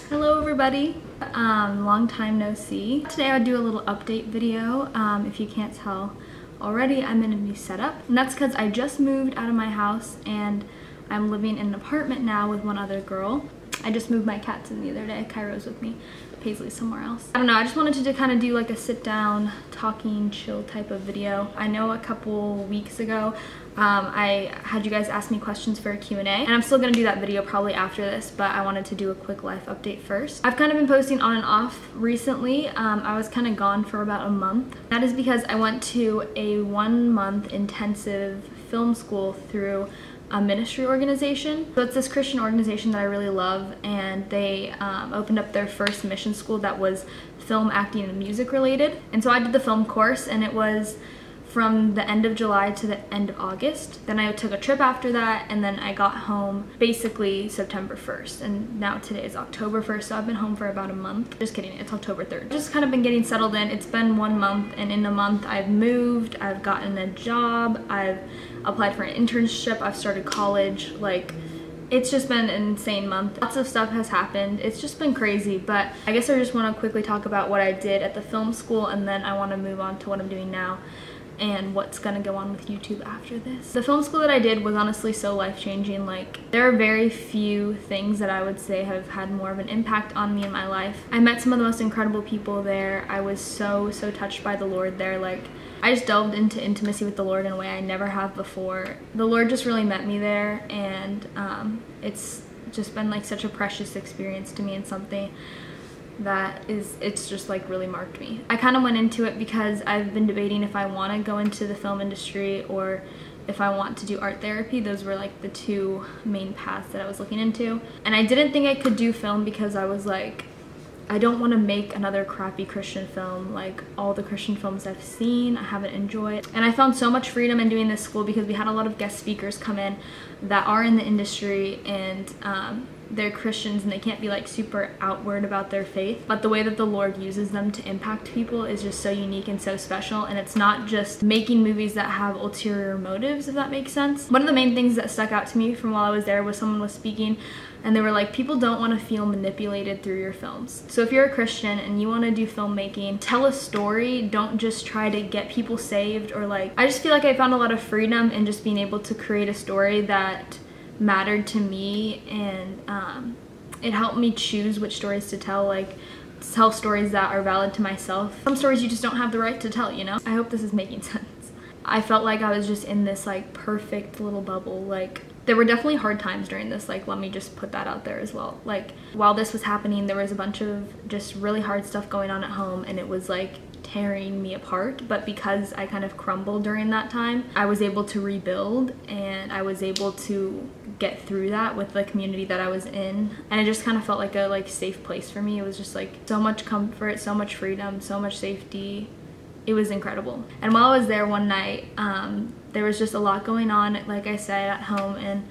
Hello everybody, long time no see. Today I'll do a little update video. If you can't tell already, I'm in a new setup, and that's because I just moved out of my house and I'm living in an apartment now with one other girl. I just moved my cats in the other day. Cairo's with me, Paisley's somewhere else. I don't know, I just wanted to kind of do like a sit down, talking, chill type of video. I know a couple weeks ago I had you guys ask me questions for a Q&A, and I'm still gonna do that video probably after this, but I wanted to do a quick life update first. I've kind of been posting on and off recently. I was kind of gone for about a month. That is because I went to a 1-month intensive film school through a ministry organization. So it's this Christian organization that I really love, and they opened up their first mission school that was film, acting, and music related. And so I did the film course, and it was from the end of July to the end of August. Then I took a trip after that, and then I got home basically September 1st, and now today is October 1st, so I've been home for about a month. Just kidding, it's October 3rd. Just kind of been getting settled in. It's been 1 month, and in a month I've moved, I've gotten a job, I've applied for an internship, I've started college. Like, it's just been an insane month. Lots of stuff has happened. It's just been crazy, but I guess I just want to quickly talk about what I did at the film school, and then I want to move on to what I'm doing now and what's gonna go on with YouTube after this. The film school that I did was honestly so life-changing. Like, there are very few things that I would say have had more of an impact on me in my life. I met some of the most incredible people there. I was so touched by the Lord there. Like, I just delved into intimacy with the Lord in a way I never have before. The Lord just really met me there, and it's just been like such a precious experience to me, and something that it's just like really marked me. I kind of went into it because I've been debating if I want to go into the film industry or if I want to do art therapy. Those were like the two main paths that I was looking into, and I didn't think I could do film because I was like, I don't want to make another crappy Christian film. Like, all the Christian films I've seen, I haven't enjoyed. And I found so much freedom in doing this school because we had a lot of guest speakers come in that are in the industry, and they're Christians, and they can't be like super outward about their faith, but the way that the Lord uses them to impact people is just so unique and so special. And it's not just making movies that have ulterior motives, if that makes sense. One of the main things that stuck out to me from while I was there was someone was speaking, and they were like, people don't want to feel manipulated through your films. So if you're a Christian and you want to do filmmaking, tell a story. Don't just try to get people saved, or like, I just feel like I found a lot of freedom in just being able to create a story that mattered to me, and it helped me choose which stories to tell, like tell stories that are valid to myself. Some stories you just don't have the right to tell, you know? I hope this is making sense. I felt like I was just in this like perfect little bubble. Like, there were definitely hard times during this, like, let me just put that out there as well. Like, while this was happening, there was a bunch of just really hard stuff going on at home, and it was like tearing me apart. But because I kind of crumbled during that time, I was able to rebuild, and I was able to get through that with the community that I was in, and it just kind of felt like a safe place for me. It was just like so much comfort, so much freedom, so much safety. It was incredible. And while I was there one night, there was just a lot going on, like I said, at home, and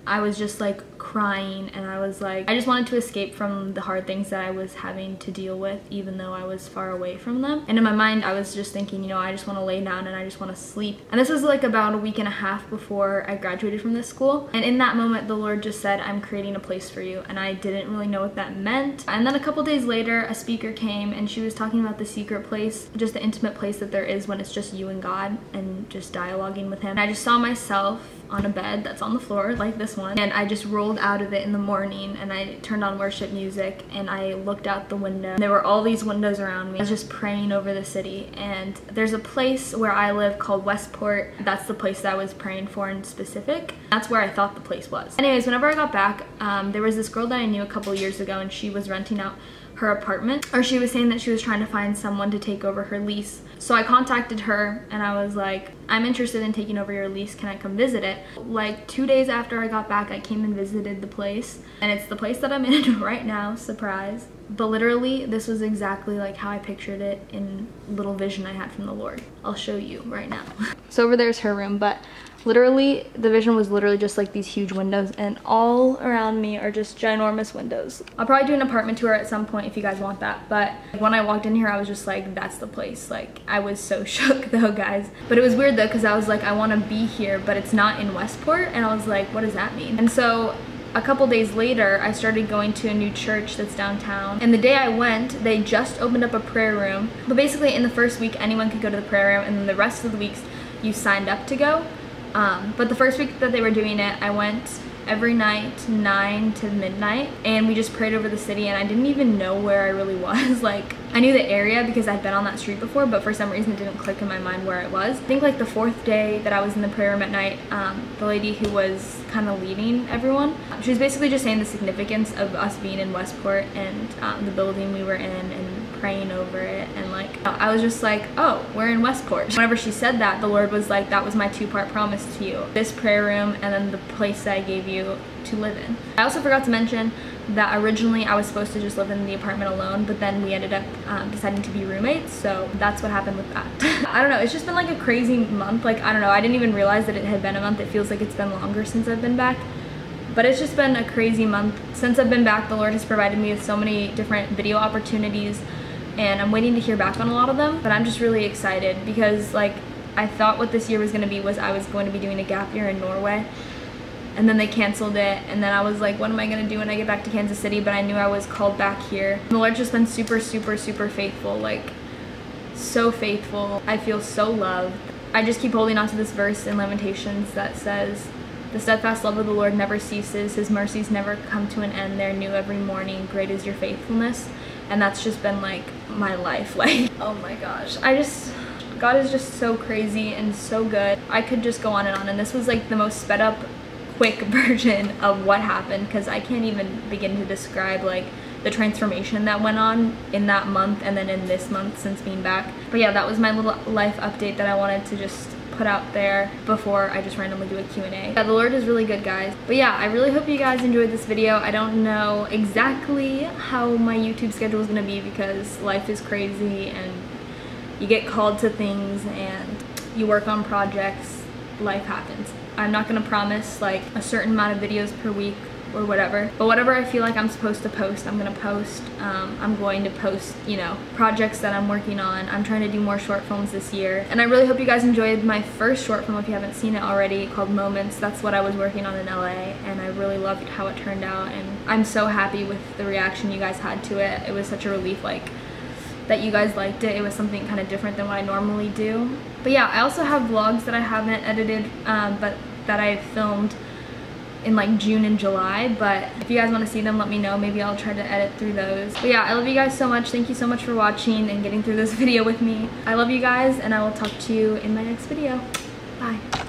I was just like crying, and I was like, I just wanted to escape from the hard things that I was having to deal with, even though I was far away from them. And in my mind, I was just thinking, you know, I just want to lay down and I just want to sleep. And this was like about a week and a half before I graduated from this school. And in that moment, the Lord just said, I'm creating a place for you. And I didn't really know what that meant. And then a couple days later, a speaker came, and she was talking about the secret place, just the intimate place that there is when it's just you and God and just dialoguing with Him. And I just saw myself on a bed that's on the floor like this one, and I just rolled out of it in the morning, and I turned on worship music, and I looked out the window. There were all these windows around me. I was just praying over the city, and there's a place where I live called Westport. That's the place that I was praying for in specific. That's where I thought the place was. Anyways, whenever I got back, there was this girl that I knew a couple years ago, and she was renting out her apartment, or she was saying that she was trying to find someone to take over her lease. So I contacted her, and I was like, I'm interested in taking over your lease, can I come visit it? Like 2 days after I got back, I came and visited the place, and it's the place that I'm in right now, surprise. But literally, this was exactly like how I pictured it in little vision I had from the Lord. I'll show you right now. So over there's her room, but literally the vision was literally just like these huge windows, and all around me are just ginormous windows. I'll probably do an apartment tour at some point if you guys want that, but when I walked in here, I was just like, that's the place. Like, I was so shook though, guys. But it was weird though, because I was like, I want to be here, but it's not in Westport, and I was like, what does that mean? And so a couple days later, I started going to a new church that's downtown. And the day I went, they just opened up a prayer room. But basically in the first week, anyone could go to the prayer room, and then the rest of the weeks you signed up to go. But the first week that they were doing it, I went every night 9 to midnight, and we just prayed over the city, and I didn't even know where I really was. Like, I knew the area because I'd been on that street before, but for some reason it didn't click in my mind where it was. I think like the 4th day that I was in the prayer room at night, the lady who was kind of leading everyone, she was basically just saying the significance of us being in Westport and the building we were in, and praying over it, and like I was just like, oh, we're in Westport. Whenever she said that, the Lord was like, that was my 2-part promise to you, this prayer room and then the place that I gave you to live in. I also forgot to mention that originally I was supposed to just live in the apartment alone, but then we ended up deciding to be roommates, so that's what happened with that. I don't know, it's just been like a crazy month. Like, I don't know, I didn't even realize that it had been a month. It feels like it's been longer since I've been back. But it's just been a crazy month. Since I've been back, the Lord has provided me with so many different video opportunities, and I'm waiting to hear back on a lot of them. But I'm just really excited because, like, I thought what this year was going to be was I was going to be doing a gap year in Norway, and then they canceled it, and then I was like, what am I going to do when I get back to Kansas City? But I knew I was called back here. And the Lord's just been super, super, super faithful, like so faithful. I feel so loved. I just keep holding on to this verse in Lamentations that says, the steadfast love of the Lord never ceases, his mercies never come to an end, they're new every morning, great is your faithfulness. And that's just been like my life. Like, oh my gosh, God is just so crazy and so good. I could just go on, and this was like the most sped up, quick version of what happened, because I can't even begin to describe like the transformation that went on in that month and then in this month since being back. But yeah, that was my little life update that I wanted to just put out there before I just randomly do a Q&A. Yeah, the Lord is really good, guys. But yeah, I really hope you guys enjoyed this video. I don't know exactly how my YouTube schedule is gonna be because life is crazy and you get called to things and you work on projects. Life happens. I'm not gonna promise like a certain amount of videos per week or whatever, but whatever I feel like I'm supposed to post, I'm gonna post. I'm going to post, you know, projects that I'm working on. I'm trying to do more short films this year, and I really hope you guys enjoyed my first short film if you haven't seen it already, called Moments. That's what I was working on in LA, and I really loved how it turned out, and I'm so happy with the reaction you guys had to it. It was such a relief, like, that you guys liked it. It was something kind of different than what I normally do. But yeah, I also have vlogs that I haven't edited, but that I filmed in like June and July, but if you guys want to see them, let me know. Maybe I'll try to edit through those. But yeah, I love you guys so much. Thank you so much for watching and getting through this video with me. I love you guys, and I will talk to you in my next video. Bye.